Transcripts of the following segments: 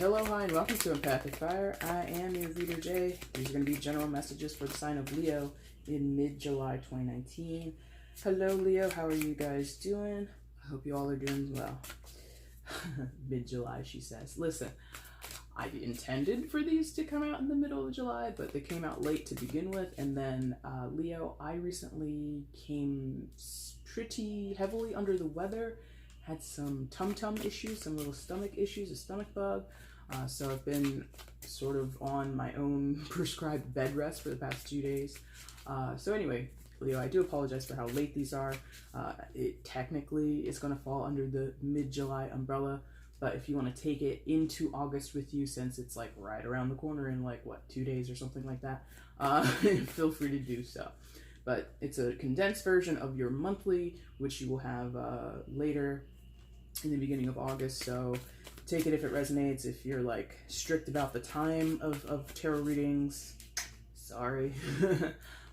Hello, hi, and welcome to EmpathicFire. I am your reader, Jay. These are going to be general messages for the sign of Leo in mid-July 2019. Hello, Leo. How are you guys doing? I hope you all are doing well. Mid-July, she says. Listen, I intended for these to come out in the middle of July, but they came out late to begin with. And then, Leo, I recently came pretty heavily under the weather. Had some tum-tum issues, some little stomach issues, a stomach bug. So I've been sort of on my own prescribed bed rest for the past 2 days. So anyway, Leo, I do apologize for how late these are. It technically is going to fall under the mid-July umbrella, but if you want to take it into August with you, since it's like right around the corner in like, what, 2 days or something like that, feel free to do so. But it's a condensed version of your monthly, which you will have later in the beginning of August. So take it if it resonates. If you're like strict about the time of tarot readings, sorry.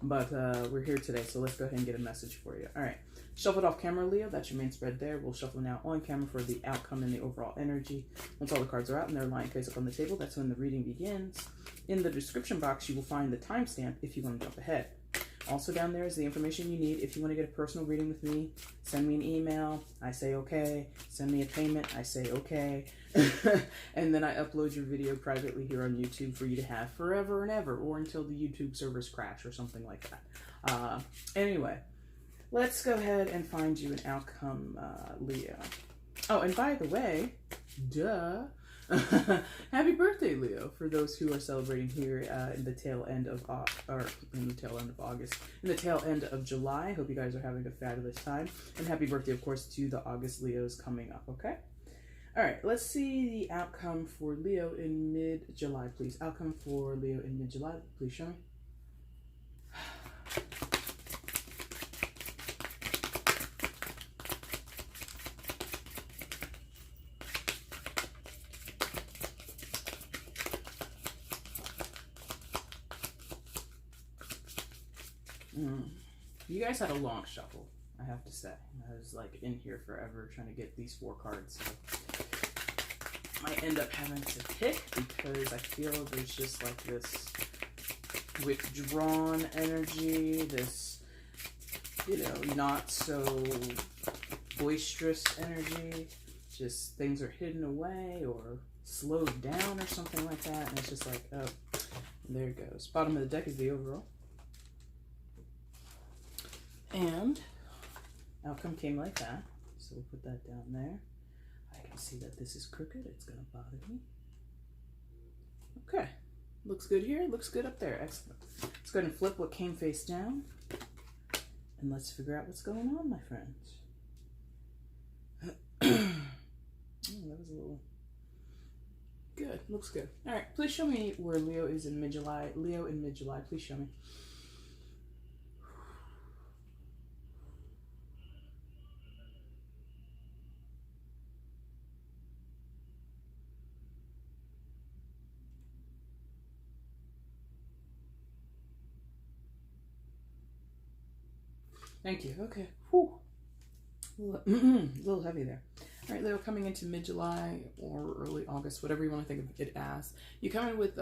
But we're here today, so let's go ahead and get a message for you. All right, shuffle it off camera, Leo. That's your main spread there. We'll shuffle now on camera for the outcome and the overall energy. Once all the cards are out and they're lying face up on the table, that's when the reading begins. In the description box, you will find the timestamp if you want to jump ahead. Also down there is the information you need if you want to get a personal reading with me. Send me an email, I say okay. Send me a payment, I say okay. And then I upload your video privately here on YouTube for you to have forever and ever, or until the YouTube servers crash or something like that. Anyway, let's go ahead and find you an outcome, Leo. Oh, and by the way, duh. Happy birthday, Leo, for those who are celebrating here in the tail end of August, in the tail end of July. Hope you guys are having a fabulous time, and happy birthday, of course, to the August Leos coming up. Okay, all right, let's see the outcome for Leo in mid-July, please. Outcome for Leo in mid-July, please show me. You guys had a long shuffle, I have to say. I was like in here forever trying to get these 4 cards. So might end up having to pick because I feel there's just like this withdrawn energy, this, you know, not so boisterous energy. Just things are hidden away or slowed down or something like that. And it's just like, oh, there it goes. Bottom of the deck is the overall. And outcome came like that, so we'll put that down there. I can see that this is crooked. It's going to bother me. Okay, looks good here, looks good up there. Excellent. Let's go ahead and flip what came face down, and let's figure out what's going on, my friends. That was a little good. Looks good. All right, please show me where Leo is in mid-July. Leo in mid-July, please show me. Thank you. Okay. Whew. A little heavy there. All right, Leo, coming into mid-July or early August, whatever you want to think of it as. You come in with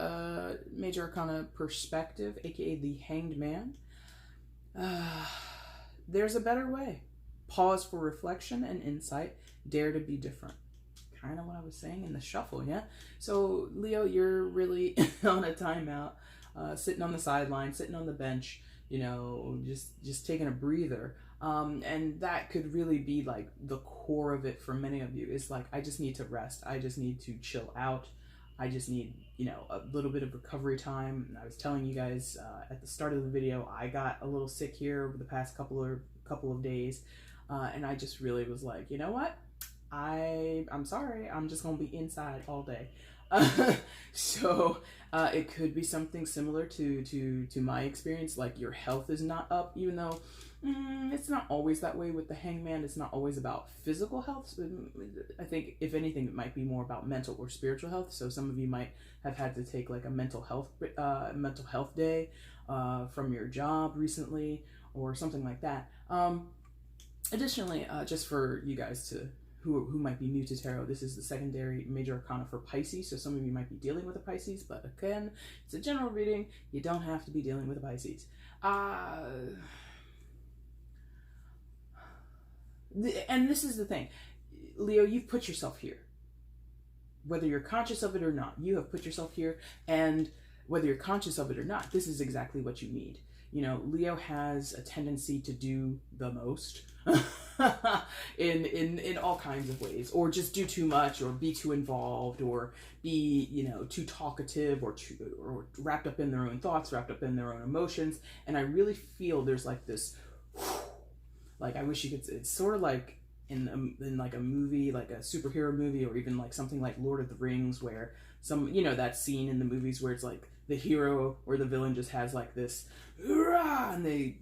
Major Arcana Perspective, aka the Hanged Man. There's a better way. Pause for reflection and insight. Dare to be different. Kind of what I was saying in the shuffle, yeah? So, Leo, you're really on a timeout, sitting on the sideline, sitting on the bench, you know, just taking a breather. And that could really be like the core of it for many of you. It's like, I just need to rest. I just need to chill out. I just need, you know, a little bit of recovery time. And I was telling you guys at the start of the video, I got a little sick here over the past couple of days. And I just really was like, you know what? I'm sorry. I'm just going to be inside all day. So it could be something similar to my experience. Like your health is not up, even though it's not always that way with the Hangman. It's not always about physical health. I think if anything, it might be more about mental or spiritual health. So some of you might have had to take like a mental health day from your job recently or something like that. Additionally, just for you guys who might be new to tarot, this is the secondary major arcana for Pisces, so some of you might be dealing with a Pisces, but again, it's a general reading. You don't have to be dealing with a Pisces. And this is the thing, Leo, you've put yourself here. Whether you're conscious of it or not, you have put yourself here, and whether you're conscious of it or not, this is exactly what you need. You know, Leo has a tendency to do the most in all kinds of ways, or just do too much, or be too involved, or be, you know, too talkative, or wrapped up in their own thoughts, wrapped up in their own emotions. And I really feel there's like this, like, I wish you could, it's sort of like in like a movie, like a superhero movie, or even like something like Lord of the Rings, where some, you know, that scene in the movies where it's like the hero or the villain just has like this, and they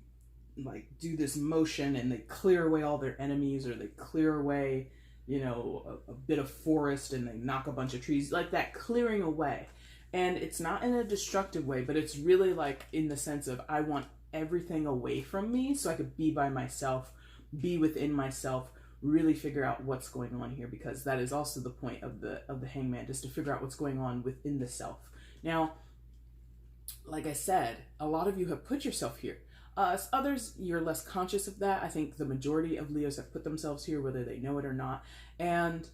like do this motion and they clear away all their enemies, or they clear away, you know, a bit of forest, and they knock a bunch of trees, like that clearing away. And it's not in a destructive way, but it's really like in the sense of, I want everything away from me so I could be by myself, be within myself, really figure out what's going on here, because that is also the point of the Hangman, just to figure out what's going on within the self. Now, like I said, a lot of you have put yourself here. Others, you're less conscious of that. I think the majority of Leos have put themselves here, whether they know it or not. And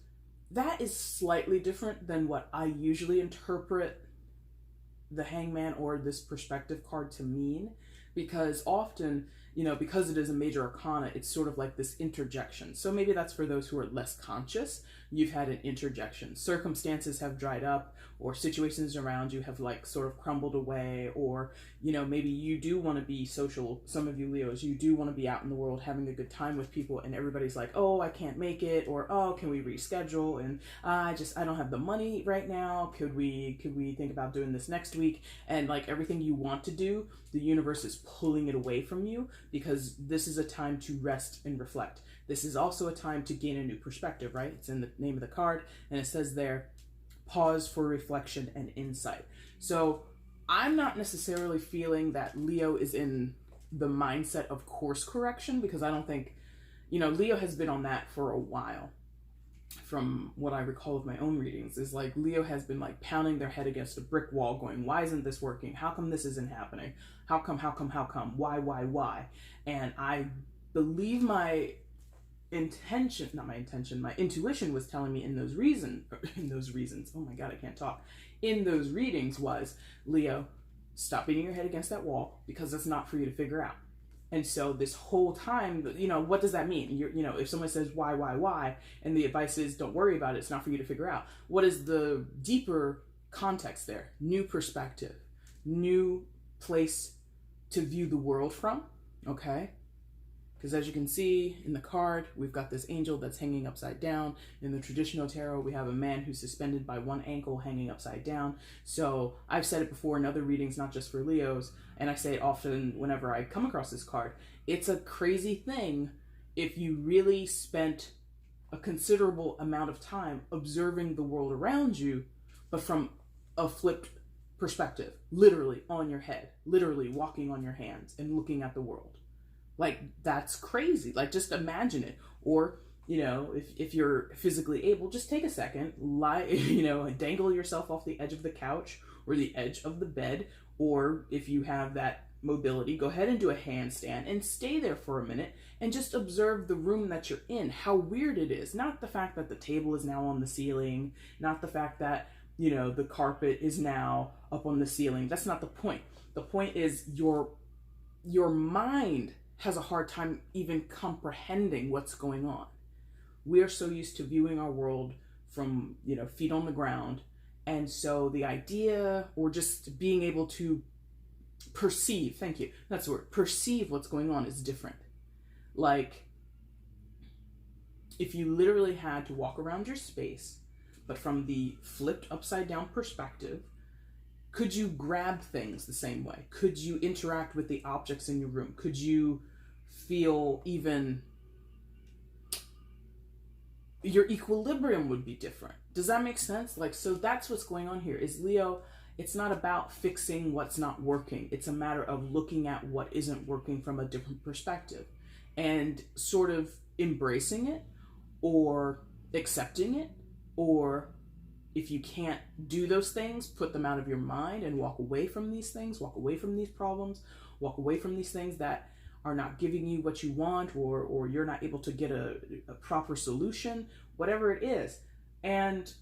that is slightly different than what I usually interpret the Hangman or this perspective card to mean, because often, you know, because it is a major arcana, it's sort of like this interjection. So maybe that's for those who are less conscious. You've had an interjection. Circumstances have dried up, or situations around you have like sort of crumbled away, or, you know, maybe you do want to be social. Some of you Leos, you do want to be out in the world having a good time with people, and everybody's like, oh, I can't make it, or oh, can we reschedule? And I don't have the money right now. Could we think about doing this next week? And like everything you want to do, the universe is pulling it away from you, because this is a time to rest and reflect. This is also a time to gain a new perspective, right? It's in the name of the card, and it says there, pause for reflection and insight. So I'm not necessarily feeling that Leo is in the mindset of course correction, because I don't think, you know, Leo has been on that for a while. From what I recall of my own readings, is like Leo has been like pounding their head against a brick wall going, why isn't this working? How come this isn't happening? How come? Why? And I believe my intuition was telling me in those reasons, oh my God, I can't talk. In those readings was, Leo, stop beating your head against that wall, because it's not for you to figure out. And so this whole time, you know, what does that mean? You know, if someone says why, and the advice is don't worry about it, it's not for you to figure out. What is the deeper context there? New perspective, new place to view the world from, okay? Because as you can see in the card, we've got this angel that's hanging upside down. In the traditional tarot, we have a man who's suspended by one ankle hanging upside down. So I've said it before in other readings, not just for Leos, and I say it often whenever I come across this card. It's a crazy thing if you really spent a considerable amount of time observing the world around you, but from a flipped perspective, literally on your head, literally walking on your hands and looking at the world. Like, that's crazy. Like, just imagine it. Or, you know, if you're physically able, just take a second, lie, you know, dangle yourself off the edge of the couch or the edge of the bed. Or if you have that mobility, go ahead and do a handstand and stay there for a minute and just observe the room that you're in, how weird it is. Not the fact that the table is now on the ceiling, not the fact that, you know, the carpet is now up on the ceiling. That's not the point. The point is your mind has a hard time even comprehending what's going on. We are so used to viewing our world from, you know, feet on the ground. And so the idea, or just being able to perceive, thank you, that's the word, perceive what's going on is different. Like, if you literally had to walk around your space, but from the flipped upside down perspective, could you grab things the same way? Could you interact with the objects in your room? Could you feel even, your equilibrium would be different. Does that make sense? Like, so that's what's going on here is Leo, it's not about fixing what's not working. It's a matter of looking at what isn't working from a different perspective and sort of embracing it, or accepting it, or if you can't do those things, put them out of your mind and walk away from these things, walk away from these problems, walk away from these things that are not giving you what you want, or you're not able to get a proper solution, whatever it is. And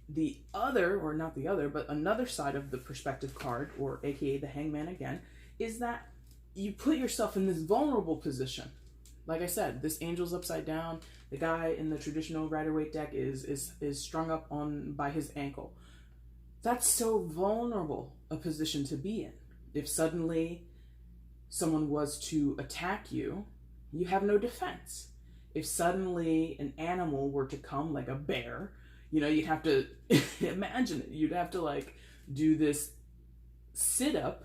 the other, or not the other, but another side of the perspective card, or aka the Hangman again, is that you put yourself in this vulnerable position. Like I said, this angel's upside down. The guy in the traditional Rider-Waite deck is strung up by his ankle. That's so vulnerable a position to be in. If suddenly someone was to attack you, you have no defense. If suddenly an animal were to come, like a bear, you'd have to imagine it. You'd have to like do this sit-up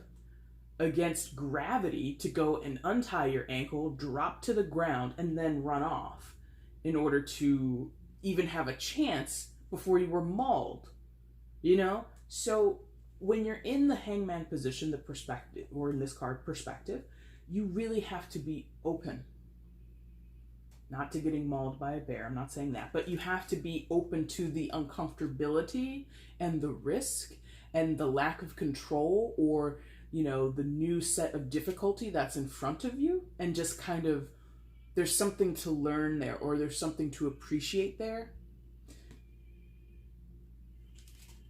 against gravity to go and untie your ankle, drop to the ground, and then run off in order to even have a chance before you were mauled. So when you're in the Hangman position, the perspective, or in this card, perspective, you really have to be open. Not to getting mauled by a bear, I'm not saying that, but you have to be open to the uncomfortability and the risk and the lack of control, or the new set of difficulty that's in front of you, and just kind of, there's something to learn there, or there's something to appreciate there.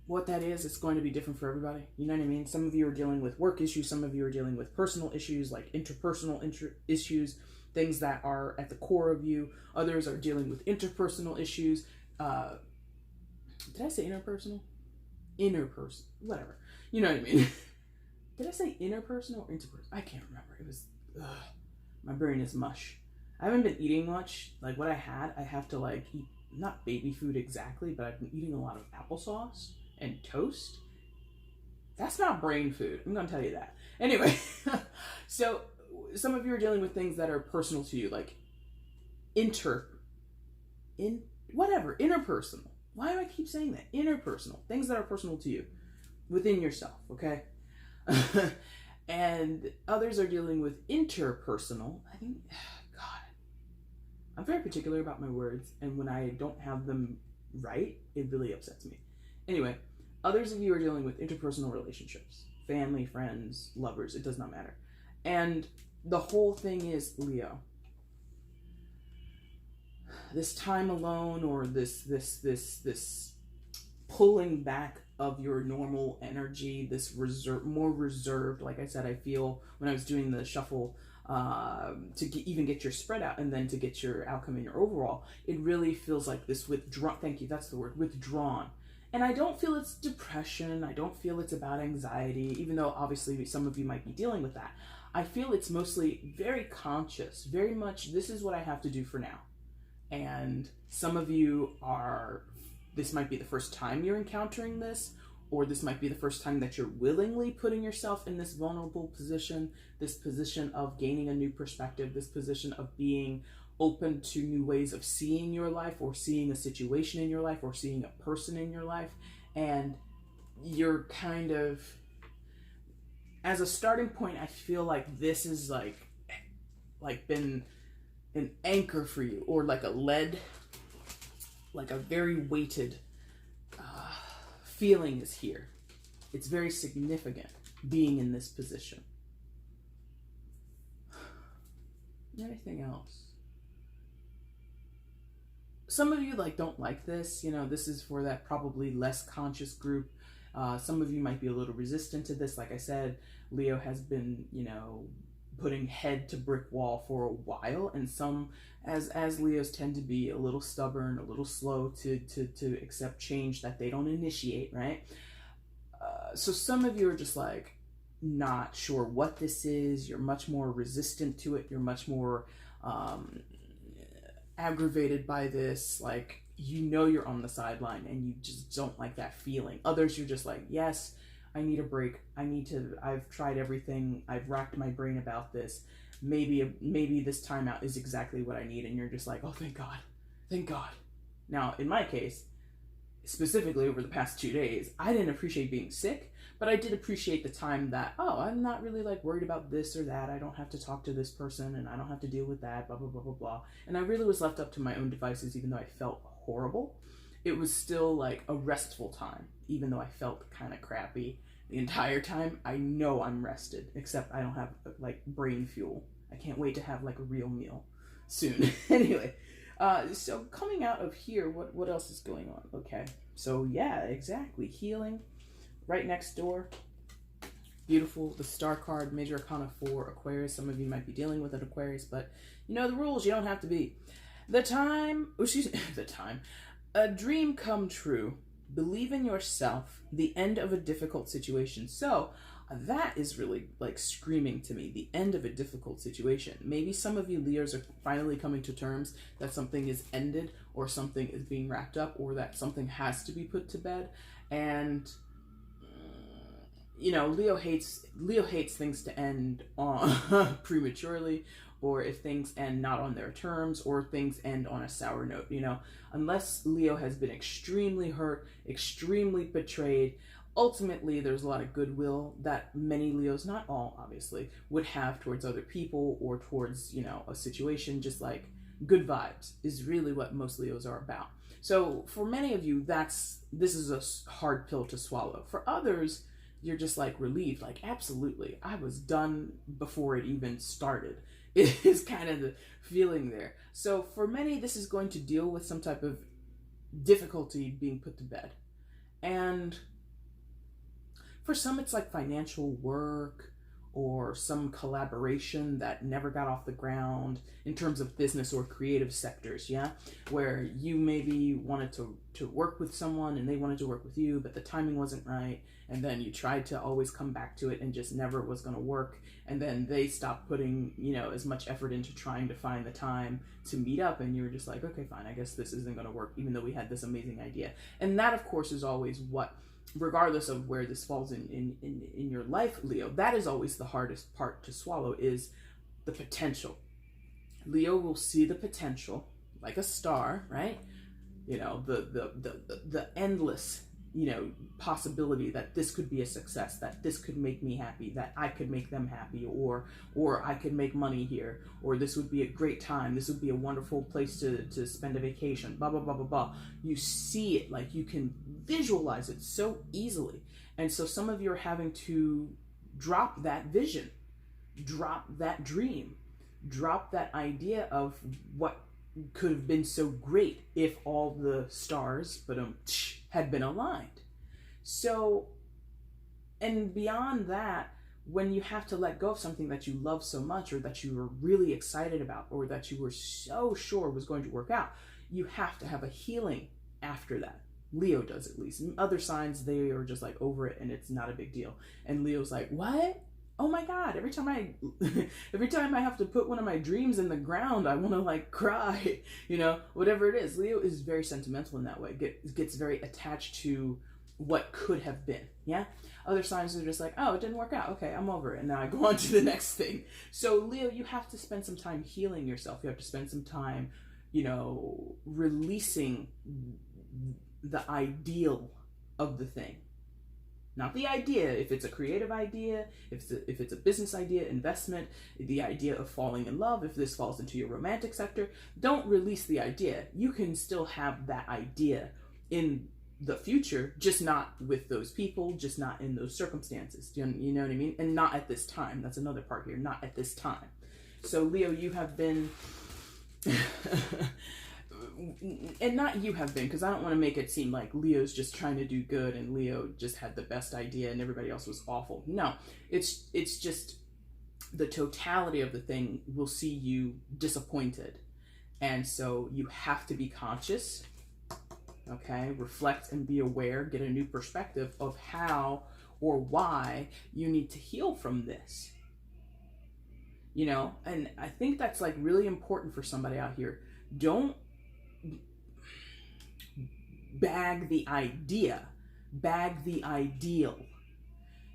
What that is, it's going to be different for everybody. You know what I mean? Some of you are dealing with work issues, some of you are dealing with personal issues, like interpersonal issues, things that are at the core of you. Others are dealing with interpersonal issues. Did I say interpersonal? Interpersonal, whatever. You know what I mean? Did I say interpersonal or interpersonal? I can't remember. It was, my brain is mush. I haven't been eating much. Like what I have to like eat, not baby food exactly, but I've been eating a lot of applesauce and toast. That's not brain food. I'm going to tell you that. Anyway, so some of you are dealing with things that are personal to you, like interpersonal. Why do I keep saying that? Interpersonal. Things that are personal to you within yourself, okay? And others are dealing with interpersonal. I think, God, I'm very particular about my words, and when I don't have them right, it really upsets me. Anyway, others of you are dealing with interpersonal relationships, family, friends, lovers, it does not matter. And the whole thing is, Leo, this time alone, or this pulling back of your normal energy, this more reserved, like I said, I feel when I was doing the shuffle, even get your spread out, and then to get your outcome in your overall, it really feels like this withdrawn, thank you, that's the word, withdrawn. And I don't feel it's depression, I don't feel it's about anxiety, even though obviously some of you might be dealing with that. I feel it's mostly very conscious, very much, this is what I have to do for now. And some of you this might be the first time you're encountering this, or this might be the first time that you're willingly putting yourself in this vulnerable position, this position of gaining a new perspective, this position of being open to new ways of seeing your life, or seeing a situation in your life, or seeing a person in your life. And you're kind of, as a starting point, I feel like this is like been an anchor for you, or like a lead, like a very weighted feeling is here. It's very significant being in this position. Anything else? Some of you don't like this, this is for that probably less conscious group. Some of you might be a little resistant to this. Like I said, Leo has been, putting head to brick wall for a while, and some, as Leos tend to be, a little stubborn, a little slow to accept change that they don't initiate, right? So some of you are just like not sure what this is. You're much more resistant to it. You're much more aggravated by this. Like, you're on the sideline and you just don't like that feeling. Others, you're just like, yes, I need a break. I've tried everything. I've racked my brain about this. Maybe this timeout is exactly what I need. And you're just like, oh, thank God. Thank God. Now, in my case, specifically over the past 2 days, I didn't appreciate being sick, but I did appreciate the time that, oh, I'm not really like worried about this or that. I don't have to talk to this person and I don't have to deal with that, blah, blah, blah, blah, blah. And I really was left up to my own devices, even though I felt horrible. It was still like a restful time, even though I felt kind of crappy the entire time. I know I'm rested, except I don't have like brain fuel. I can't wait to have like a real meal soon. Anyway, so coming out of here, what else is going on? Okay, so yeah, exactly. Healing, right next door. Beautiful. The star card, Major Arcana 4, Aquarius. Some of you might be dealing with an Aquarius, but you know the rules. You don't have to be. The time, a dream come true. Believe in yourself. The end of a difficult situation. So that is really like screaming to me, the end of a difficult situation. Maybe some of you Leos are finally coming to terms that something is ended, or something is being wrapped up, or that something has to be put to bed. And you know, Leo hates things to end on prematurely, or if things end not on their terms, or things end on a sour note. You know, unless Leo has been extremely hurt, extremely betrayed, ultimately there's a lot of goodwill that many Leos, not all obviously, would have towards other people or towards, you know, a situation. Just like good vibes is really what most Leos are about. So for many of you, this is a hard pill to swallow. For others, you're just like relieved, like absolutely, I was done before it even started. It is kind of the feeling there. So for many, this is going to deal with some type of difficulty being put to bed. And for some, it's like financial work or some collaboration that never got off the ground in terms of business or creative sectors, yeah? Where you maybe wanted to work with someone and they wanted to work with you, but the timing wasn't right. And then you tried to always come back to it and just never was going to work. And then they stopped putting, you know, as much effort into trying to find the time to meet up. And you were just like, okay, fine, I guess this isn't going to work, even though we had this amazing idea. And that, of course, is always what, regardless of where this falls in your life, Leo, that is always the hardest part to swallow, is the potential. Leo will see the potential like a star, right? You know, the endless, you know, possibility that this could be a success, that this could make me happy, that I could make them happy, or I could make money here, or this would be a great time, this would be a wonderful place to spend a vacation, blah, blah, blah, blah, blah. You see it, like you can visualize it so easily. And so some of you are having to drop that vision, drop that dream, drop that idea of what could have been so great if all the stars had been aligned. So, and beyond that, when you have to let go of something that you love so much, or that you were really excited about, or that you were so sure was going to work out, you have to have a healing after that. Leo does, at least. Other signs, they are just like over it and it's not a big deal. And Leo's like, what? Oh my God, every time I have to put one of my dreams in the ground, I want to like cry, you know, whatever it is. Leo is very sentimental in that way, gets very attached to what could have been, yeah? Other signs are just like, oh, it didn't work out. Okay, I'm over it. And now I go on to the next thing. So Leo, you have to spend some time healing yourself. You have to spend some time, you know, releasing the ideal of the thing. Not the idea, if it's a creative idea, if it's a business idea, investment, the idea of falling in love, if this falls into your romantic sector, don't release the idea. You can still have that idea in the future, just not with those people, just not in those circumstances. You know what I mean? And not at this time. That's another part here, not at this time. So Leo, you have been... and not you have been, because I don't want to make it seem like Leo's just trying to do good and Leo just had the best idea and everybody else was awful. No, it's just the totality of the thing will see you disappointed. And so you have to be conscious, okay? Reflect and be aware, get a new perspective of how or why you need to heal from this. You know, and I think that's like really important for somebody out here. Don't bag the idea, bag the ideal.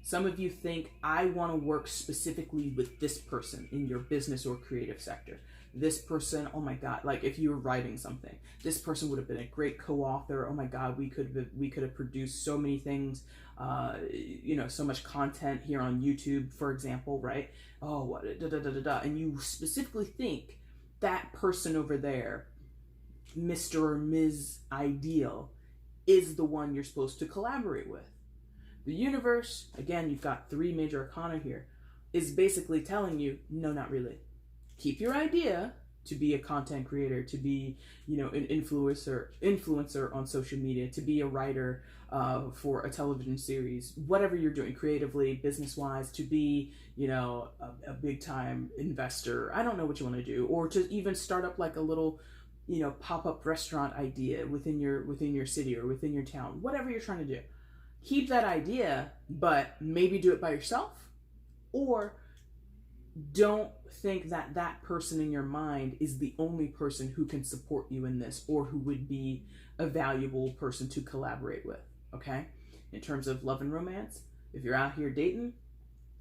Some of you think, I want to work specifically with this person in your business or creative sector. this person, oh my God, like if you were writing something, this person would have been a great co-author. Oh my God, we could have produced so many things, so much content here on YouTube, for example, right? Oh, what, da, da, da, da, da. And you specifically think that person over there, Mr. or Ms. Ideal, is the one you're supposed to collaborate with. The universe, again, you've got 3 major arcana here, is basically telling you, no, not really. Keep your idea to be a content creator, to be, an influencer on social media, to be a writer for a television series, whatever you're doing creatively, business-wise, to be, a big-time investor. I don't know what you want to do, or to even start up like a little, pop-up restaurant idea within your city or within your town, whatever you're trying to do. Keep that idea, but maybe do it by yourself, or don't think that that person in your mind is the only person who can support you in this, or who would be a valuable person to collaborate with, okay? In terms of love and romance, if you're out here dating,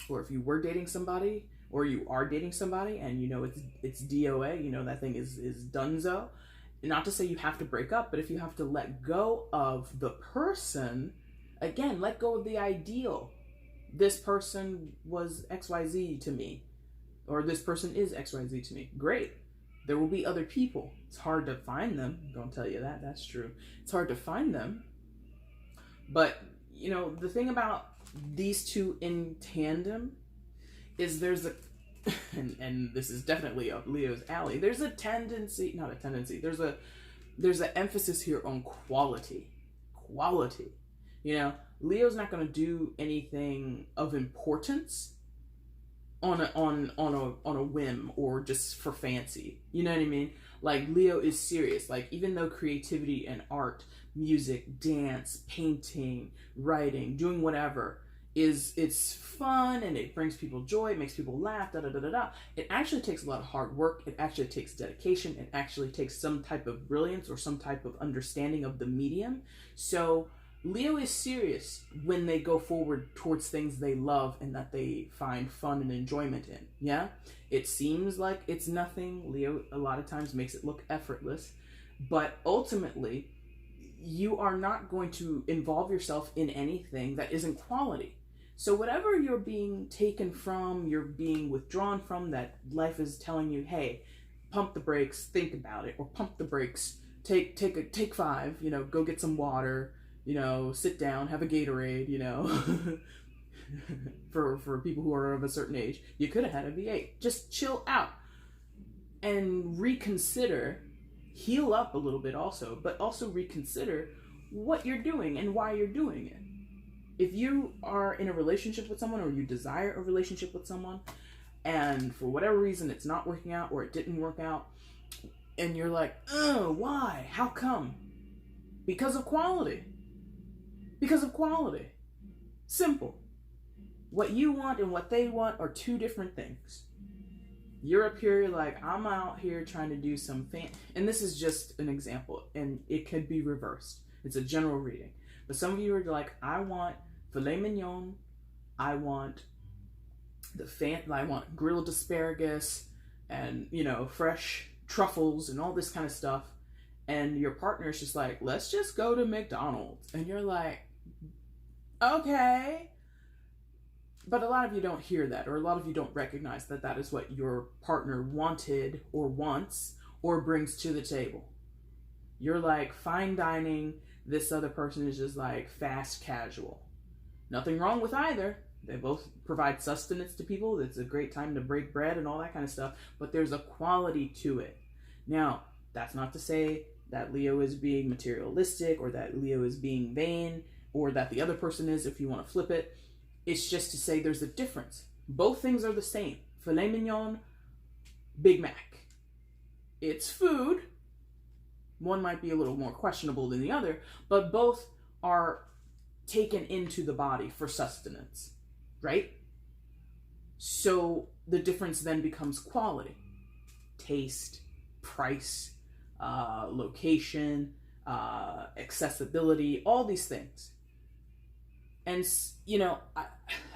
or if you were dating somebody, or you are dating somebody and it's DOA, that thing is donezo. Not to say you have to break up, but if you have to let go of the person, again, let go of the ideal. This person was XYZ to me, or this person is XYZ to me. Great. There will be other people. It's hard to find them. Don't tell you that. That's true. It's hard to find them. But, the thing about these two in tandem is there's a, and this is definitely up Leo's alley, there's an emphasis here on quality. Leo's not going to do anything of importance on a whim or just for fancy. You know what I mean? Like, Leo is serious. Like, even though creativity and art, music, dance, painting, writing, doing whatever it's fun and it brings people joy, it makes people laugh, it actually takes a lot of hard work. It actually takes dedication. It actually takes some type of brilliance or some type of understanding of the medium. So Leo is serious when they go forward towards things they love and that they find fun and enjoyment in. Yeah? It seems like it's nothing. Leo a lot of times makes it look effortless. But ultimately, you are not going to involve yourself in anything that isn't quality. So whatever you're being taken from, you're being withdrawn from, that life is telling you, hey, pump the brakes, think about it, or pump the brakes, take 5, go get some water, sit down, have a Gatorade, for people who are of a certain age. You could have had a V8. Just chill out and reconsider, heal up a little bit also, but also reconsider what you're doing and why you're doing it. If you are in a relationship with someone, or you desire a relationship with someone, and for whatever reason it's not working out, or it didn't work out, and you're like, why? How come? Because of quality. Because of quality. Simple. What you want and what they want are 2 different things. You're up here, you're like, I'm out here trying to do some and this is just an example, and it could be reversed. It's a general reading. But some of you are like, I want filet mignon, I want I want grilled asparagus, and, fresh truffles and all this kind of stuff. And your partner's just like, let's just go to McDonald's. And you're like, okay. But a lot of you don't hear that, or a lot of you don't recognize that that is what your partner wanted or wants or brings to the table. You're like fine dining. This other person is just like fast casual. Nothing wrong with either. They both provide sustenance to people. It's a great time to break bread and all that kind of stuff. But there's a quality to it. Now, that's not to say that Leo is being materialistic, or that Leo is being vain, or that the other person is, if you want to flip it. It's just to say there's a difference. Both things are the same. Filet mignon, Big Mac. It's food. One might be a little more questionable than the other, but both are taken into the body for sustenance, right? So the difference then becomes quality, taste, price, location, accessibility, all these things. And,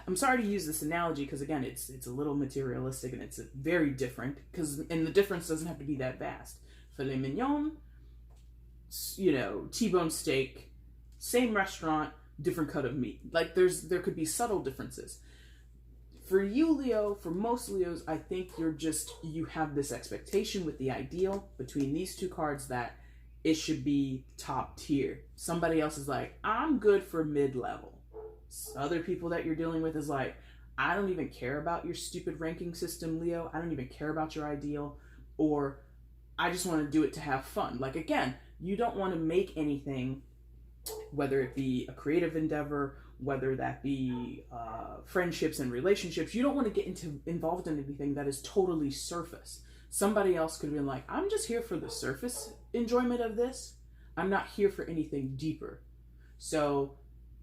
I'm sorry to use this analogy because again, it's a little materialistic and it's very different and the difference doesn't have to be that vast. Filet mignon, you know, T-bone steak, same restaurant, different cut of meat. Like there could be subtle differences. For you, Leo, for most Leos, I think you have this expectation with the ideal between these two cards that it should be top tier. Somebody else is like, I'm good for mid-level. Other people that you're dealing with is like, I don't even care about your stupid ranking system, Leo. I don't even care about your ideal. Or I just want to do it to have fun. Like, again, you don't want to make anything, whether it be a creative endeavor, whether that be friendships and relationships. You don't want to get involved in anything that is totally surface. Somebody else could have been like, I'm just here for the surface enjoyment of this. I'm not here for anything deeper. So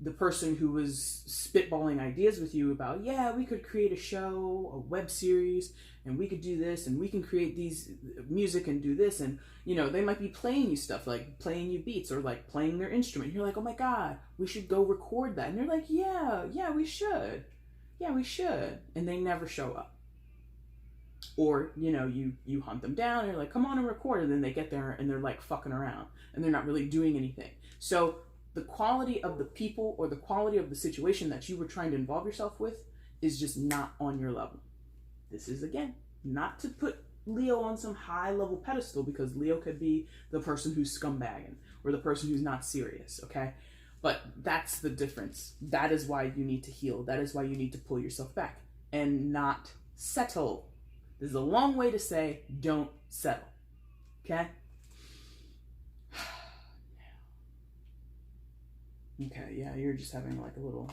the person who was spitballing ideas with you about, yeah, we could create a show, a web series, and we could do this, and we can create these music and do this, and, you know, they might be playing you stuff, like playing you beats or like playing their instrument. You're like, oh my God, we should go record that. And you're like, yeah, we should. Yeah, we should. And they never show up. Or, you know, you hunt them down and you're like, come on and record. And then they get there and they're like fucking around and they're not really doing anything. So the quality of the people or the quality of the situation that you were trying to involve yourself with is just not on your level. This is, again, not to put Leo on some high level pedestal, because Leo could be the person who's scumbagging or the person who's not serious, okay? But that's the difference. That is why you need to heal. That is why you need to pull yourself back and not settle. This is a long way to say don't settle, okay? Okay, yeah, you're just having like a little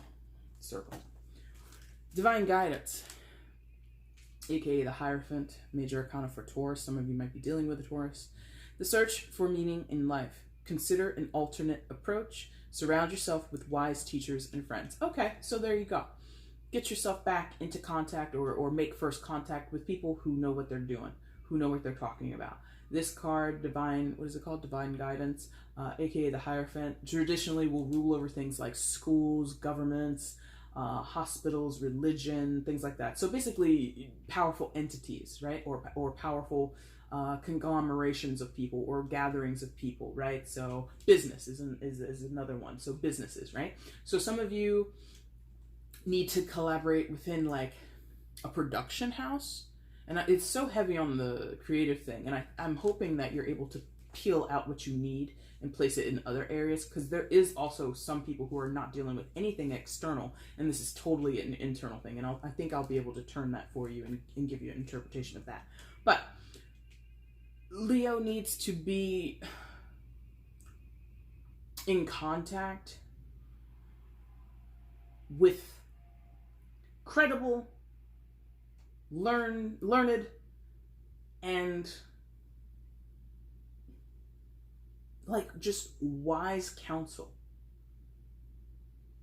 circle. Divine guidance, aka the Hierophant, major arcana for Taurus. Some of you might be dealing with a Taurus. The search for meaning in life. Consider an alternate approach. Surround yourself with wise teachers and friends. Okay, so there you go. Get yourself back into contact or make first contact with people who know what they're doing, who know what they're talking about. This card, Divine, what is it called? Divine Guidance, aka the Hierophant, traditionally will rule over things like schools, governments, hospitals, religion, things like that. So basically powerful entities, right? Or powerful conglomerations of people or gatherings of people, right? So business is another one. So businesses, right? So some of you need to collaborate within like a production house, and it's so heavy on the creative thing, and I'm hoping that you're able to peel out what you need and place it in other areas, because there is also some people who are not dealing with anything external, and this is totally an internal thing, and I think I'll be able to turn that for you and give you an interpretation of that. But Leo needs to be in contact with credible, learned, and like just wise counsel.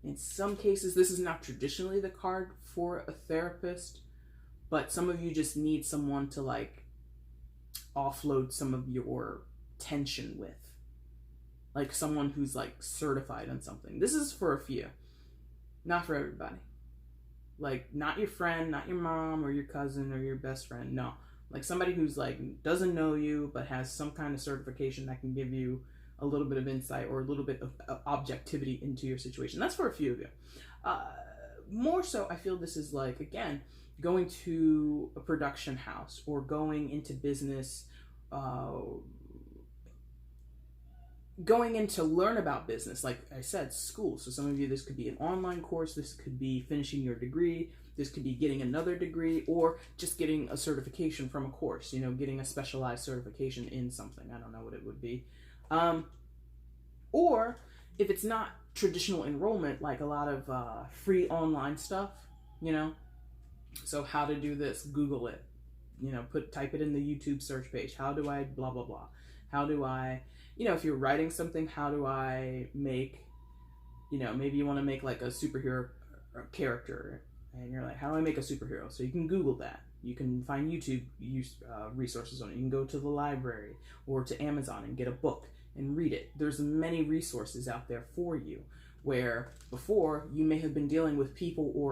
In some cases, this is not traditionally the card for a therapist, but some of you just need someone to like offload some of your tension with. Like someone who's like certified on something. This is for a few, not for everybody. Like, not your friend, not your mom or your cousin or your best friend. No. Like somebody who's like doesn't know you but has some kind of certification that can give you a little bit of insight or a little bit of objectivity into your situation. That's for a few of you. More so, I feel this is like, again, going to a production house or going into business, going in to learn about business, like I said, school. So some of you, this could be an online course, this could be finishing your degree, this could be getting another degree, or just getting a certification from a course, you know, getting a specialized certification in something. I don't know what it would be. Or if it's not traditional enrollment, like a lot of free online stuff, you know, so how to do this, Google it, you know, type it in the YouTube search page. How do I blah, blah, blah. How do I, you know, if you're writing something, how do I make, you know, maybe you want to make like a superhero character, and you're like, how do I make a superhero? So you can Google that. You can find YouTube resources on it. You can go to the library or to Amazon and get a book and read it. There's many resources out there for you where before you may have been dealing with people or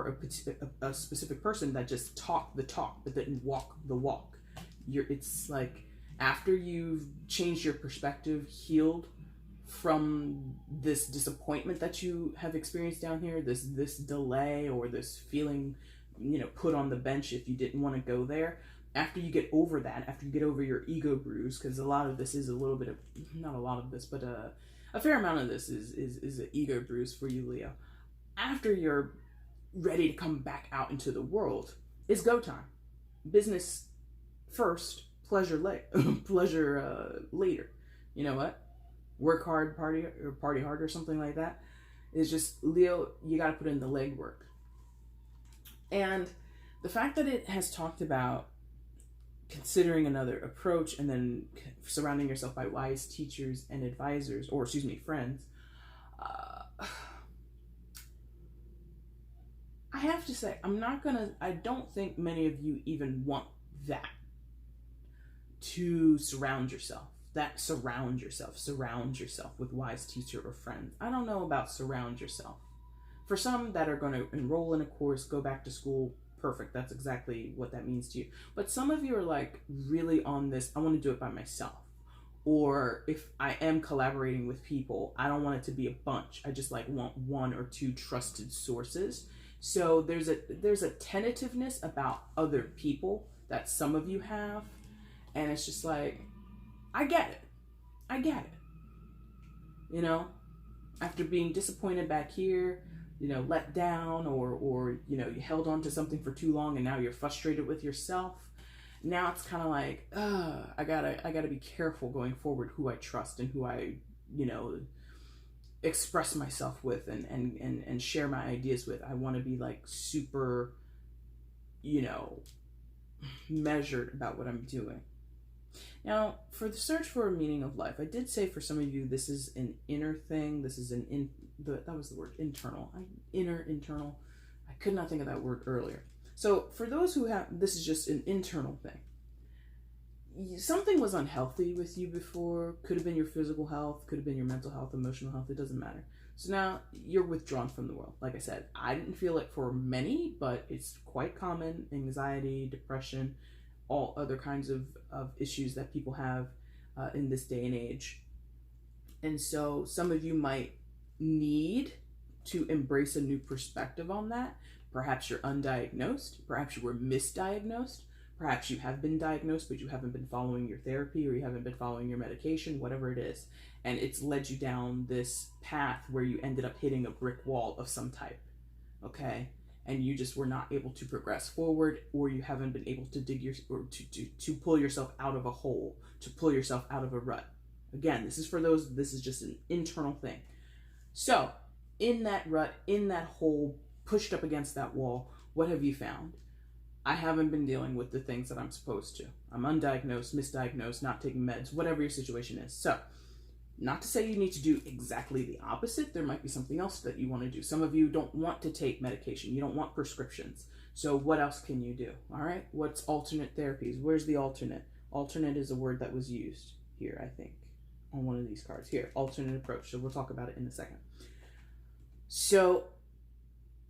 a specific person that just talked the talk but didn't walk the walk. It's like after you've changed your perspective, healed from this disappointment that you have experienced down here, this delay or this feeling, put on the bench if you didn't want to go there. After you get over that, after you get over your ego bruise, because a lot of this is a little bit of, not a lot of this, but a fair amount of this is an ego bruise for you, Leo. After you're ready to come back out into the world, it's go time. Business first, pleasure later. You know what? Work hard, party hard, or something like that. It's just, Leo, you got to put in the legwork. And the fact that it has talked about considering another approach and then surrounding yourself by wise teachers and advisors, or friends, I have to say, I don't think many of you even want that, to surround yourself with wise teacher or friends. I don't know about surround yourself. For some that are going to enroll in a course, go back to school, perfect. That's exactly what that means to you. But some of you are like really on this, I want to do it by myself. Or if I am collaborating with people, I don't want it to be a bunch. I just want one or two trusted sources. So there's a tentativeness about other people that some of you have. And it's just like, I get it. After being disappointed back here, let down, or you held on to something for too long and now you're frustrated with yourself. Now it's kind of like, I gotta be careful going forward who I trust and who I, express myself with and share my ideas with. I want to be like super, measured about what I'm doing. Now, for the search for a meaning of life, I did say for some of you, this is an inner thing. This is that was the word, internal. Internal. I could not think of that word earlier. So for those who have, this is just an internal thing. Something was unhealthy with you before. Could have been your physical health, could have been your mental health, emotional health. It doesn't matter. So now you're withdrawn from the world. Like I said, I didn't feel it for many, but it's quite common. Anxiety, depression, all other kinds of issues that people have in this day and age. And so some of you might need to embrace a new perspective on that. Perhaps you're undiagnosed. Perhaps you were misdiagnosed. Perhaps you have been diagnosed, but you haven't been following your therapy, or you haven't been following your medication, whatever it is. And it's led you down this path where you ended up hitting a brick wall of some type. Okay? And you just were not able to progress forward, or you haven't been able to to pull yourself out of a hole, to pull yourself out of a rut. Again, this is just an internal thing. So, in that rut, in that hole, pushed up against that wall, what have you found? I haven't been dealing with the things that I'm supposed to. I'm undiagnosed, misdiagnosed, not taking meds, whatever your situation is. So, not to say you need to do exactly the opposite. There might be something else that you want to do. Some of you don't want to take medication. You don't want prescriptions. So what else can you do? All right. What's alternate therapies? Where's the alternate? Alternate is a word that was used here, I think, on one of these cards. Here, alternate approach. So we'll talk about it in a second. So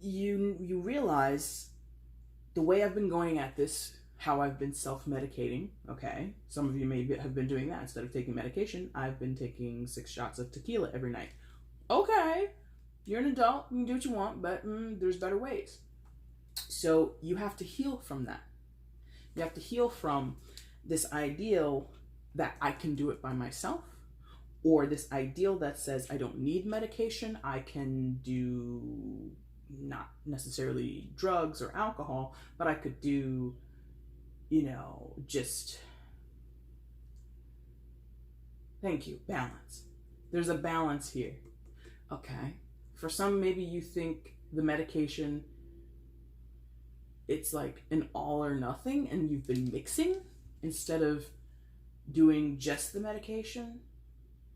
you realize the way I've been going at this, how I've been self-medicating, okay? Some of you may have been doing that. Instead of taking medication, I've been taking 6 shots of tequila every night. Okay, you're an adult, you can do what you want, but there's better ways. So you have to heal from that. You have to heal from this ideal that I can do it by myself, or this ideal that says I don't need medication, I can do not necessarily drugs or alcohol, but I could do, just, thank you, balance. There's a balance here, okay? For some, maybe you think the medication, it's like an all or nothing, and you've been mixing instead of doing just the medication.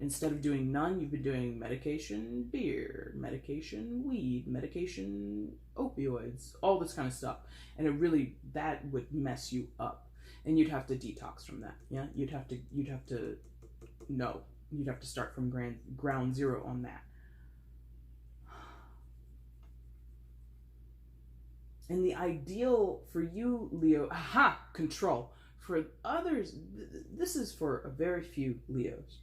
Instead of doing none, you've been doing medication, beer, medication, weed, medication, opioids, all this kind of stuff. And that would mess you up. And you'd have to detox from that. Yeah, you'd have to start from ground zero on that. And the ideal for you, Leo, control. For others, this is for a very few Leos,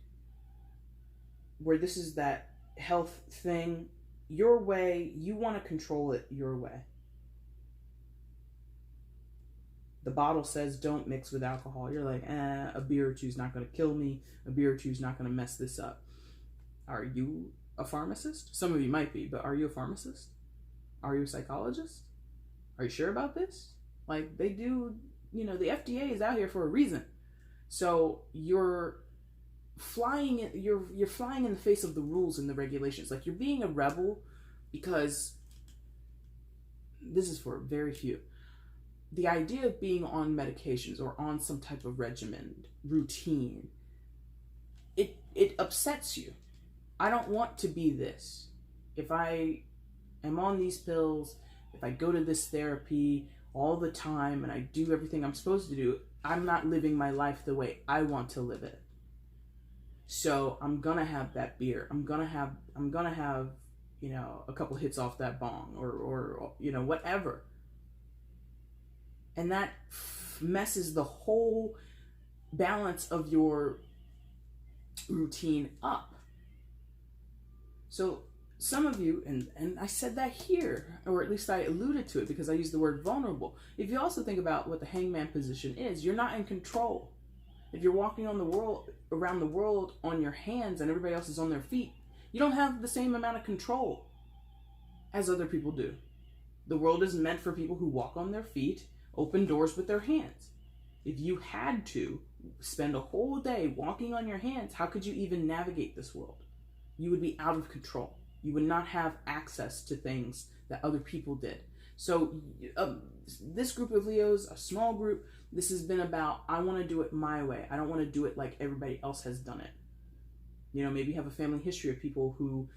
where this is that health thing, your way, you want to control it your way. The bottle says don't mix with alcohol. You're like, a beer or two is not going to kill me. A beer or two is not going to mess this up. Are you a pharmacist? Some of you might be, but are you a pharmacist? Are you a psychologist? Are you sure about this? Like, they do, the FDA is out here for a reason. So you're flying in the face of the rules and the regulations. Like, you're being a rebel because this is for very few. The idea of being on medications or on some type of regimen, routine, it upsets you. I don't want to be this. If I am on these pills, if I go to this therapy all the time and I do everything I'm supposed to do, I'm not living my life the way I want to live it. So I'm gonna have that beer. I'm gonna have a couple hits off that bong or whatever. And that messes the whole balance of your routine up. So some of you, and I said that here, or at least I alluded to it because I used the word vulnerable. If you also think about what the hangman position is, you're not in control. If you're walking around the world on your hands and everybody else is on their feet, you don't have the same amount of control as other people do. The world is meant for people who walk on their feet, open doors with their hands. If you had to spend a whole day walking on your hands, how could you even navigate this world? You would be out of control. You would not have access to things that other people did. So this group of Leos, a small group, this has been about, I want to do it my way. I don't want to do it like everybody else has done it. Maybe you have a family history of people who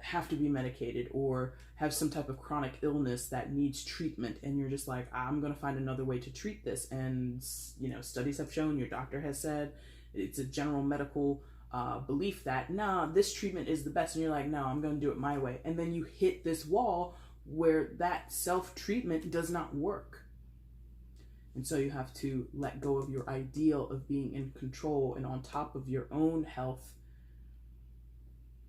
have to be medicated or have some type of chronic illness that needs treatment, and you're just like, I'm going to find another way to treat this. And studies have shown, your doctor has said, it's a general medical belief that this treatment is the best, and you're like, no, I'm going to do it my way. And then you hit this wall where that self-treatment does not work. And so you have to let go of your ideal of being in control and on top of your own health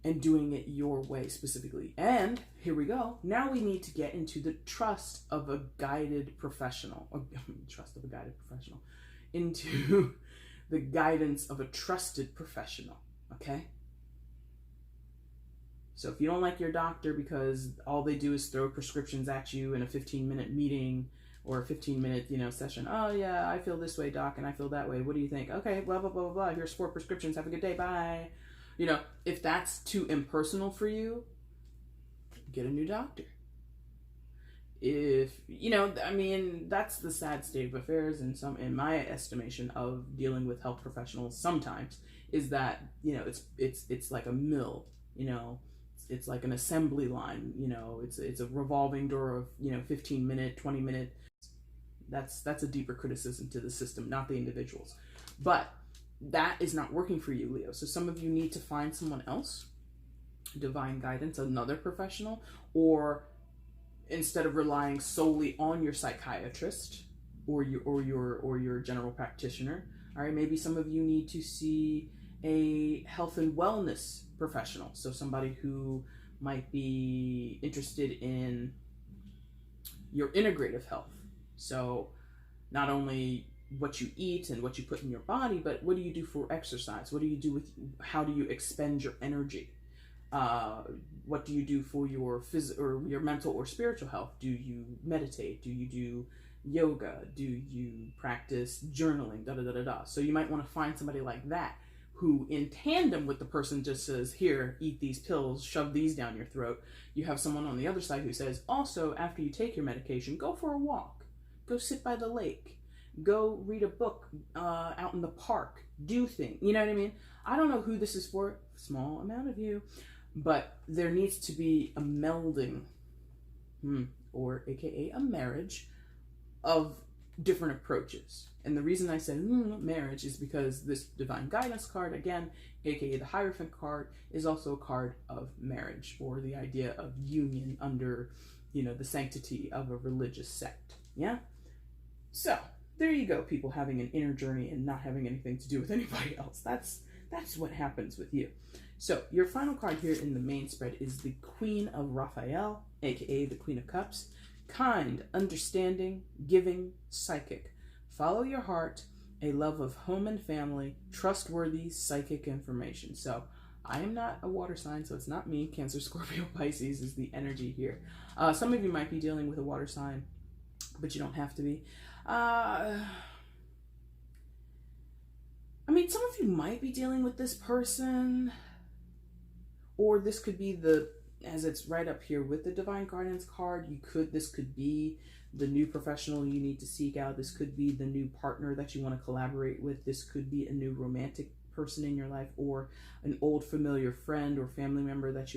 and doing it your way specifically. And here we go. Now we need to get into the trust of a guided professional. Into the guidance of a trusted professional, okay? So if you don't like your doctor because all they do is throw prescriptions at you in a 15-minute meeting or a 15-minute, session. Oh yeah, I feel this way, doc, and I feel that way. What do you think? Okay, blah, blah, blah, blah, blah. Here's 4 prescriptions. Have a good day. Bye. If that's too impersonal for you, get a new doctor. If, that's the sad state of affairs in my estimation of dealing with health professionals sometimes, is that, it's like a mill, it's like an assembly line, it's a revolving door of, 15-minute, 20-minute. That's a deeper criticism to the system, not the individuals. But that is not working for you, Leo. So some of you need to find someone else, divine guidance, another professional, or instead of relying solely on your psychiatrist or your general practitioner, all right, maybe some of you need to see a health and wellness professional. So somebody who might be interested in your integrative health. So not only what you eat and what you put in your body, but what do you do for exercise? What do you do how do you expend your energy? What do you do for your your mental or spiritual health? Do you meditate? Do you do yoga? Do you practice journaling? So you might want to find somebody like that who, in tandem with the person just says, here, eat these pills, shove these down your throat. You have someone on the other side who says, also, after you take your medication, go for a walk. Go sit by the lake. Go read a book out in the park. Do things. You know what I mean? I don't know who this is for. Small amount of you. But there needs to be a melding, or aka a marriage, of different approaches. And the reason I said marriage is because this divine guidance card, again, aka the Hierophant card, is also a card of marriage, or the idea of union under, the sanctity of a religious sect. Yeah? So, there you go, people having an inner journey and not having anything to do with anybody else. That's what happens with you. So, your final card here in the main spread is the Queen of Raphael, aka the Queen of Cups. Kind, understanding, giving, psychic. Follow your heart, a love of home and family, trustworthy psychic information. So, I am not a water sign, so it's not me. Cancer, Scorpio, Pisces is the energy here. Some of you might be dealing with a water sign, but you don't have to be. I mean, some of you might be dealing with this person, or this could be as it's right up here with the Divine Guardians card, this could be the new professional you need to seek out. This could be the new partner that you want to collaborate with. This could be a new romantic person in your life, or an old familiar friend or family member that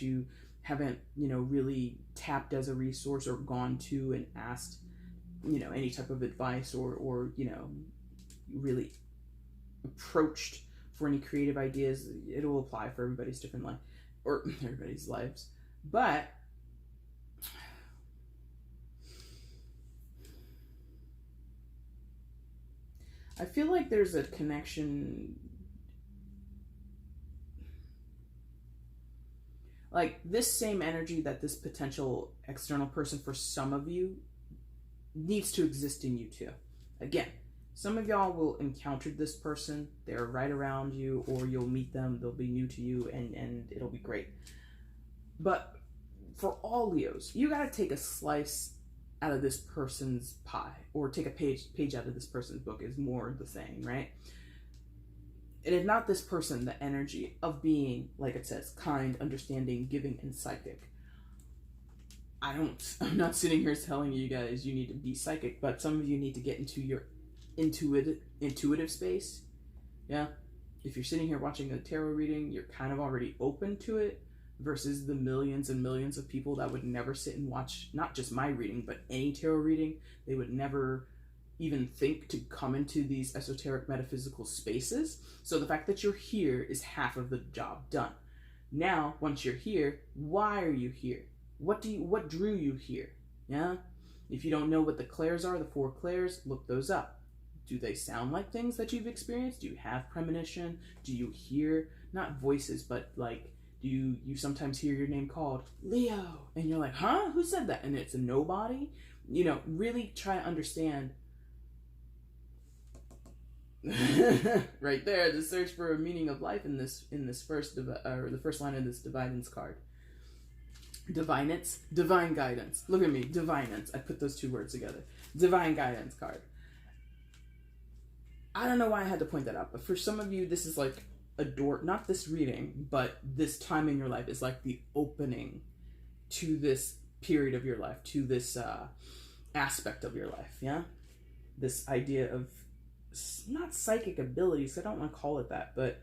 you haven't, really tapped as a resource or gone to and asked, any type of advice or really approached for any creative ideas. It'll apply for everybody's different life or everybody's lives. But I feel like there's a connection, like this same energy that this potential external person for some of you needs to exist in you too. Again, some of y'all will encounter this person. They're right around you, or you'll meet them. They'll be new to you, and it'll be great. But for all Leos, you got to take a slice out of this person's pie, or take a page out of this person's book is more the saying, right? And if not this person, the energy of being, like it says, kind, understanding, giving, and psychic. I'm not sitting here telling you guys you need to be psychic, but some of you need to get into your intuitive space. Yeah. If you're sitting here watching a tarot reading, you're kind of already open to it, versus the millions and millions of people that would never sit and watch not just my reading, but any tarot reading. They would never even think to come into these esoteric metaphysical spaces. So the fact that you're here is half of the job done. Now, once you're here, why are you here? What drew you here? Yeah? If you don't know what the clairs are, the 4 clairs, look those up. Do they sound like things that you've experienced? Do you have premonition? Do you hear, not voices, but like, do you sometimes hear your name called Leo? And you're like, huh? Who said that? And it's a nobody? Really try to understand. Right there, the search for a meaning of life in this first the first line of this Divinance card. Divinance, divine guidance. Look at me, divinance. I put those 2 words together. Divine guidance card. I don't know why I had to point that out, but for some of you, this is like a door. Not this reading, but this time in your life is like the opening to this period of your life, to this aspect of your life. Yeah, this idea of not psychic abilities, I don't want to call it that, but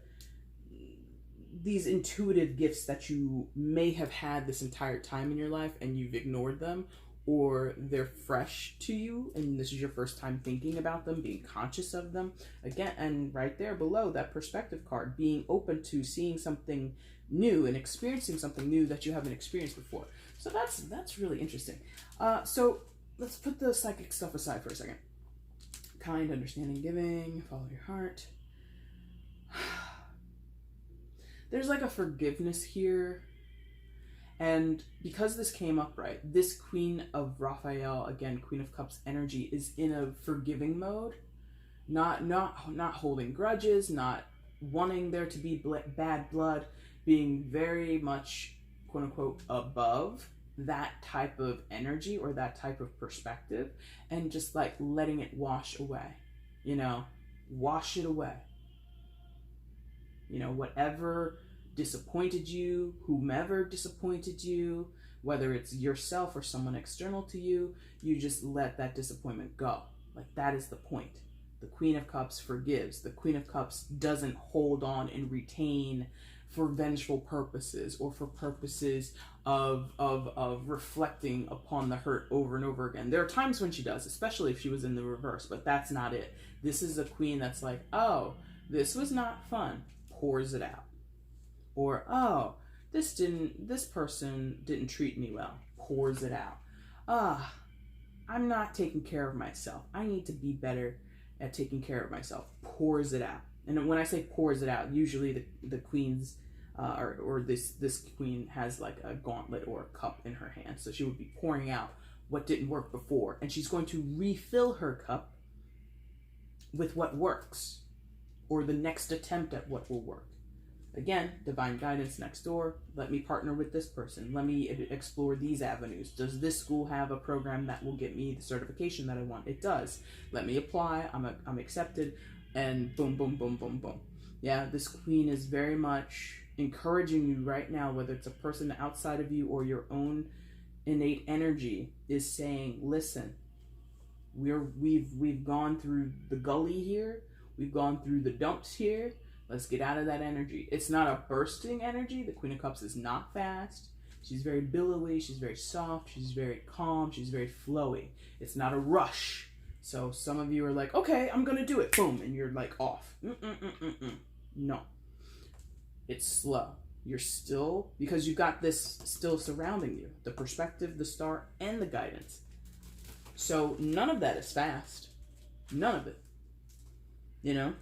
these intuitive gifts that you may have had this entire time in your life and you've ignored them, or they're fresh to you and this is your first time thinking about them, being conscious of them. Again, and right there below, that perspective card, being open to seeing something new and experiencing something new that you haven't experienced before. So that's really interesting. So let's put the psychic stuff aside for a second. Kind, understanding, giving, follow your heart. There's like a forgiveness here. And because this came up right, this Queen of Raphael, again, Queen of Cups energy, is in a forgiving mode. Not holding grudges, not wanting there to be bad blood, being very much, quote unquote, above that type of energy or that type of perspective, and just like letting it wash away, wash it away. Whatever disappointed you, whomever disappointed you, whether it's yourself or someone external to you, you just let that disappointment go. Like, that is the point. The Queen of Cups forgives. The Queen of Cups doesn't hold on and retain for vengeful purposes or for purposes of reflecting upon the hurt over and over again. There are times when she does, especially if she was in the reverse, but that's not it. This is a queen that's like, oh, this was not fun, pours it out. Or, oh, this person didn't treat me well, pours it out. I'm not taking care of myself. I need to be better at taking care of myself. Pours it out. And when I say pours it out, usually the queen's or this queen has like a gauntlet or a cup in her hand. So she would be pouring out what didn't work before, and she's going to refill her cup with what works, or the next attempt at what will work. Again, divine guidance next door. Let me partner with this person. Let me explore these avenues. Does this school have a program that will get me the certification that I want? It does. Let me apply. I'm accepted, and boom, boom, boom, boom, boom. Yeah, this queen is very much encouraging you right now, whether it's a person outside of you or your own innate energy, is saying, listen, we've gone through the gully here. We've gone through the dumps here. Let's get out of that energy. It's not a bursting energy. The Queen of Cups is not fast. She's very billowy. She's very soft. She's very calm. She's very flowy. It's not a rush. So some of you are like, okay, I'm going to do it. Boom. And you're like off. No. It's slow. You're still, because you've got this still surrounding you. The perspective, the star, and the guidance. So none of that is fast. None of it. You know?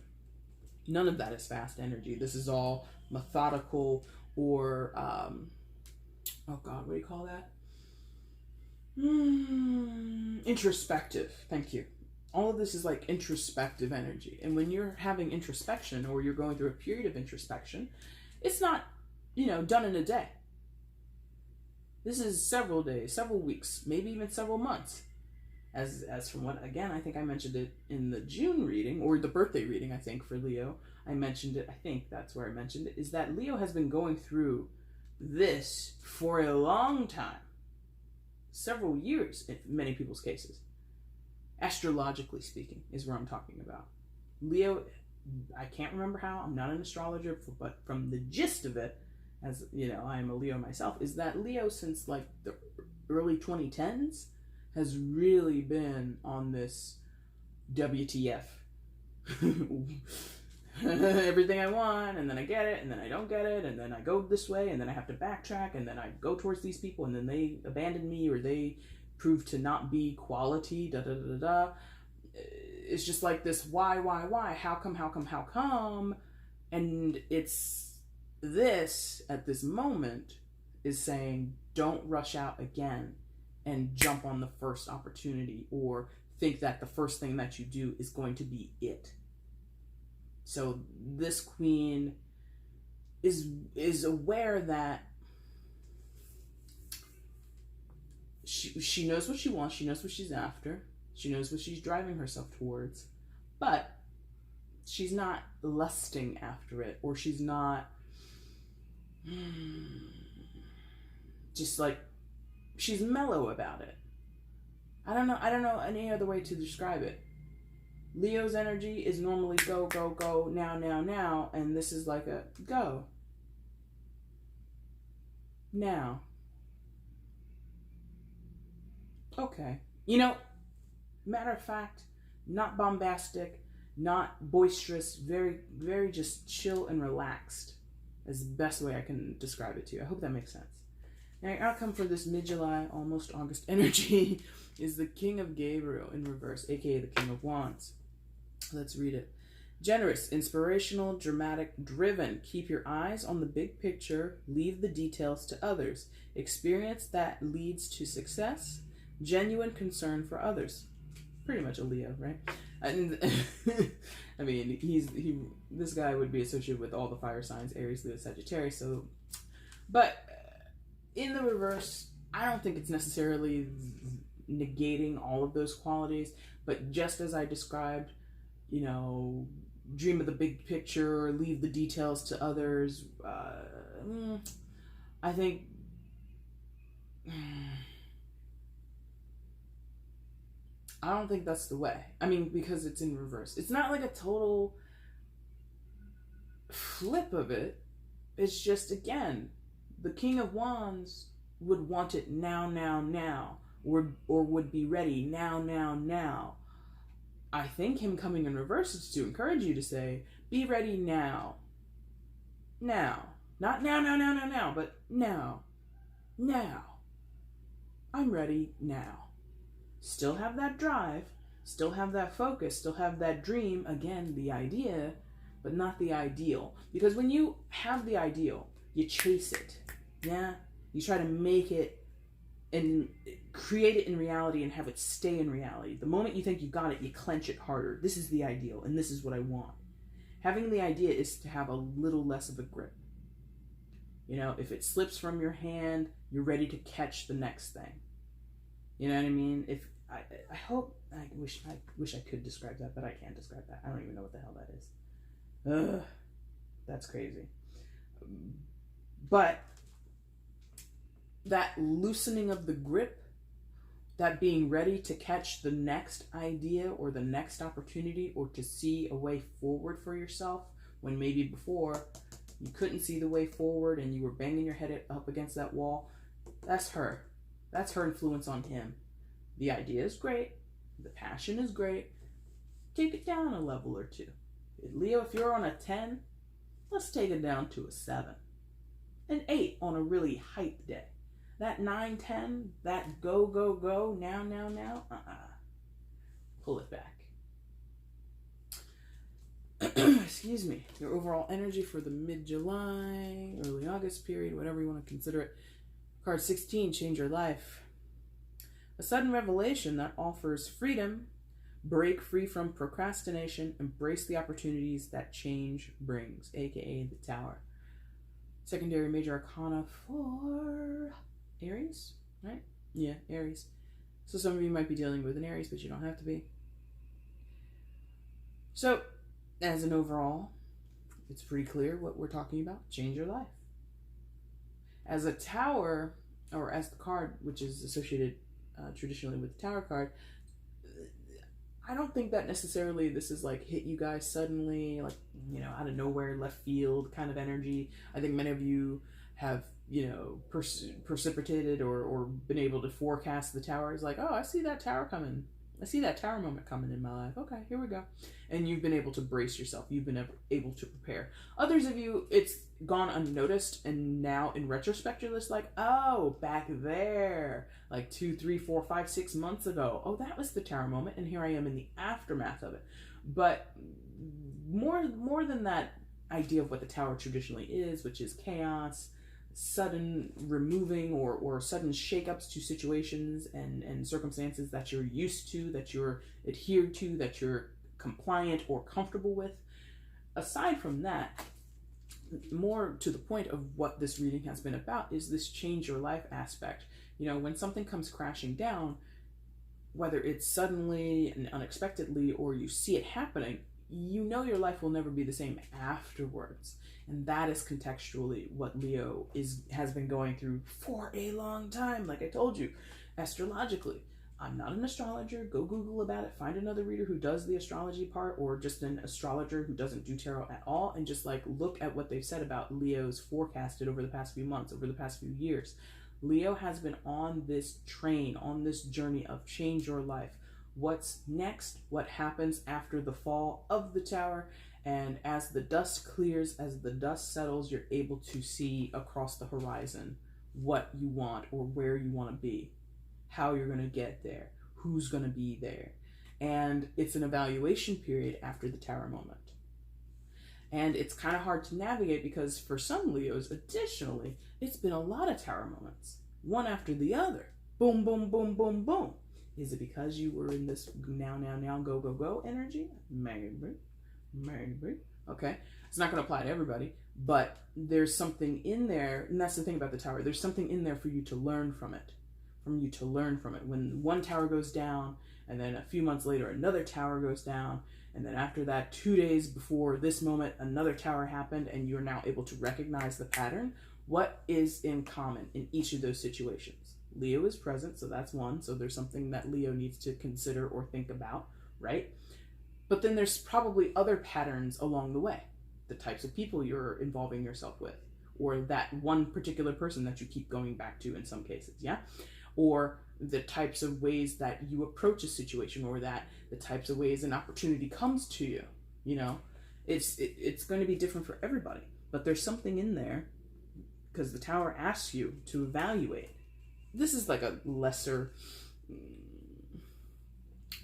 None of that is fast energy. This is all methodical or, oh God, what do you call that? Introspective. Thank you. All of this is like introspective energy. And when you're having introspection or you're going through a period of introspection, it's not, done in a day. This is several days, several weeks, maybe even several months. As from what, again, I think I mentioned it in the June reading, or the birthday reading, I think, for Leo. I mentioned it, I think that's where I mentioned it, is that Leo has been going through this for a long time. Several years, in many people's cases. Astrologically speaking, is what I'm talking about. Leo, I can't remember how, I'm not an astrologer, but from the gist of it, as I am a Leo myself, is that Leo, since like the early 2010s, has really been on this WTF. Everything I want, and then I get it, and then I don't get it, and then I go this way, and then I have to backtrack, and then I go towards these people, and then they abandon me, or they prove to not be quality, It's just like this why, how come, and it's this, at this moment, is saying, don't rush out again and jump on the first opportunity or think that the first thing that you do is going to be it. So this queen is aware that she knows what she wants, she knows what she's after, she knows what she's driving herself towards, but she's not lusting after it, or she's not just like, she's mellow about it. I don't know any other way to describe it. Leo's energy is normally go, go, go, now, and this is like a go. Now. Okay. Matter of fact, not bombastic, not boisterous, very, very just chill and relaxed is the best way I can describe it to you. I hope that makes sense. Now, your outcome for this mid-July, almost August energy is the King of Gabriel in reverse, aka the King of Wands. Let's read it. Generous, inspirational, dramatic, driven. Keep your eyes on the big picture. Leave the details to others. Experience that leads to success. Genuine concern for others. Pretty much a Leo, right? And I mean, this guy would be associated with all the fire signs, Aries, Leo, Sagittarius. So, but in the reverse, I don't think it's necessarily negating all of those qualities, but just as I described, dream of the big picture, leave the details to others, I think I don't think that's the way. I mean, because it's in reverse. It's not like a total flip of it. It's just, again, the King of Wands would want it now, or would be ready now. I think him coming in reverse is to encourage you to say, be ready now. Now. Not now, but now. I'm ready now. Still have that drive, still have that focus, still have that dream, again, the idea, but not the ideal. Because when you have the ideal, you chase it, yeah? You try to make it and create it in reality and have it stay in reality. The moment you think you got it, you clench it harder. This is the ideal, and this is what I want. Having the idea is to have a little less of a grip. You know, if it slips from your hand, you're ready to catch the next thing. You know what I mean? If I hope, I wish I could describe that, but I can't describe that. I don't even know what the hell that is. Ugh, that's crazy. But that loosening of the grip, that being ready to catch the next idea or the next opportunity, or to see a way forward for yourself when maybe before you couldn't see the way forward and you were banging your head up against that wall, that's her. That's her influence on him. The idea is great. The passion is great. Take it down a level or two. Leo, if you're on a 10, let's take it down to a 7. An 8 on a really hype day. That 9, 10, that go, go, go, now, pull it back. Excuse me. Your overall energy for the mid-July, early August period, whatever you want to consider it. Card 16, change your life. A sudden revelation that offers freedom, break free from procrastination, embrace the opportunities that change brings, aka the Tower. Secondary major arcana for Aries, right? Yeah, Aries. So some of you might be dealing with an Aries, but you don't have to be. So, as an overall, it's pretty clear what we're talking about. Change your life. As a Tower, or as the card, which is associated traditionally with the Tower card, I don't think that necessarily this is like hit you guys suddenly, like, you know, out of nowhere, left field kind of energy. I think many of you have, you know, precipitated or been able to forecast the Tower. It's like, oh, I see that Tower coming. I see that Tower moment coming in my life. Okay, here we go. And you've been able to brace yourself. You've been able to prepare. Others of you, it's gone unnoticed, and now in retrospect, you're just like, oh, back there, like 2, 3, 4, 5, 6 months ago. Oh, that was the Tower moment, and here I am in the aftermath of it. But more than that idea of what the Tower traditionally is, which is chaos, sudden removing or sudden shakeups to situations and circumstances that you're used to, that you're adhered to, that you're compliant or comfortable with. Aside from that, more to the point of what this reading has been about is this change your life aspect. You know, when something comes crashing down, whether it's suddenly and unexpectedly or you see it happening, you know your life will never be the same afterwards. And that is contextually what Leo has been going through for a long time. Like I told you, astrologically, I'm not an astrologer. Go Google about it. Find another reader who does the astrology part, or just an astrologer who doesn't do tarot at all, and just like look at what they've said about Leo's forecasted over the past few months, over the past few years. Leo has been on this train, on this journey of change your life. What's next? What happens after the fall of the Tower? And as the dust clears, as the dust settles, you're able to see across the horizon what you want or where you want to be, how you're going to get there, who's going to be there. And it's an evaluation period after the Tower moment. And it's kind of hard to navigate because for some Leos, additionally, it's been a lot of Tower moments, one after the other. Boom, boom, boom, boom, boom. Is it because you were in this now, go, go, go energy? Maybe. Okay. It's not going to apply to everybody, but there's something in there, and that's the thing about the Tower. There's something in there for you to learn from it. When one Tower goes down, and then a few months later, another Tower goes down, and then after that, 2 days before this moment, another Tower happened, and you're now able to recognize the pattern. What is in common in each of those situations? Leo is present, so that's one. So there's something that Leo needs to consider or think about, right? But then there's probably other patterns along the way. The types of people you're involving yourself with, or that one particular person that you keep going back to in some cases, yeah? Or the types of ways that you approach a situation, or that the types of ways an opportunity comes to you, you know? It's going to be different for everybody, but there's something in there because the Tower asks you to evaluate. this is like a lesser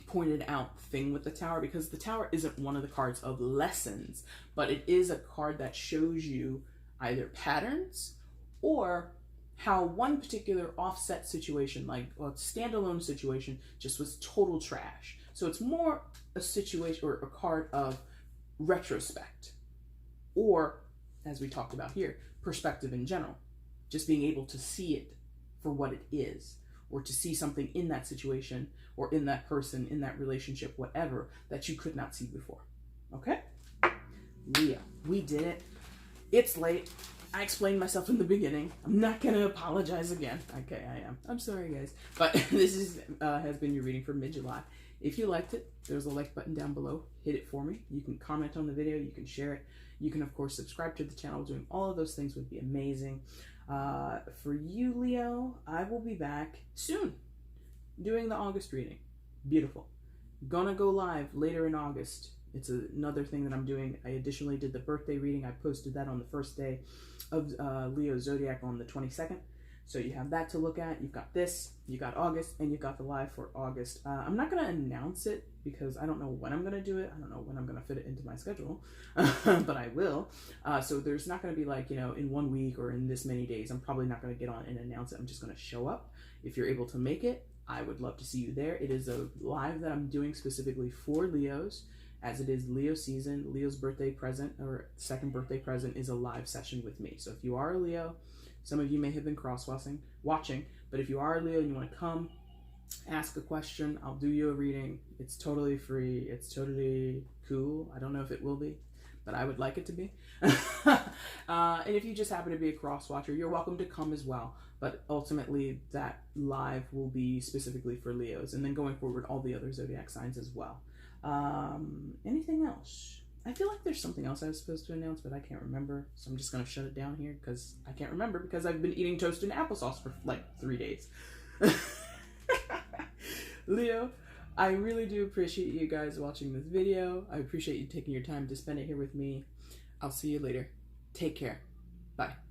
pointed out thing with the Tower, because the Tower isn't one of the cards of lessons, but it is a card that shows you either patterns or how one particular offset situation, like a standalone situation, just was total trash. So it's more a situation or a card of retrospect, or, as we talked about here, perspective in general. Just being able to see it for what it is, or to see something in that situation, or in that person, in that relationship, whatever, that you could not see before. Okay? Leo, we did it. It's late. I explained myself in the beginning. I'm not gonna apologize again. Okay, I am. I'm sorry, guys. But this has been your reading for mid-July. If you liked it, there's a like button down below. Hit it for me. You can comment on the video. You can share it. You can, of course, subscribe to the channel. Doing all of those things would be amazing. For you, Leo, I will be back soon doing the August reading. Beautiful. Gonna go live later in August. It's another thing that I'm doing. I additionally did the birthday reading. I posted that on the first day of Leo's Zodiac on the 22nd. So you have that to look at. You've got this, you got August, and you've got the live for August. I'm not going to announce it because I don't know when I'm going to do it. I don't know when I'm going to fit it into my schedule, but I will. So there's not going to be like, you know, in 1 week or in this many days. I'm probably not going to get on and announce it. I'm just going to show up. If you're able to make it, I would love to see you there. It is a live that I'm doing specifically for Leos. As it is Leo season, Leo's birthday present, or second birthday present, is a live session with me. So if you are a Leo, some of you may have been watching, but if you are a Leo and you want to come, ask a question, I'll do you a reading. It's totally free. It's totally cool. I don't know if it will be, but I would like it to be. And if you just happen to be a cross watcher, you're welcome to come as well. But ultimately, that live will be specifically for Leos, and then going forward, all the other zodiac signs as well. Anything else? I feel like there's something else I was supposed to announce, but I can't remember. So I'm just going to shut it down here because I can't remember, because I've been eating toast and applesauce for like 3 days. Leo, I really do appreciate you guys watching this video. I appreciate you taking your time to spend it here with me. I'll see you later. Take care. Bye.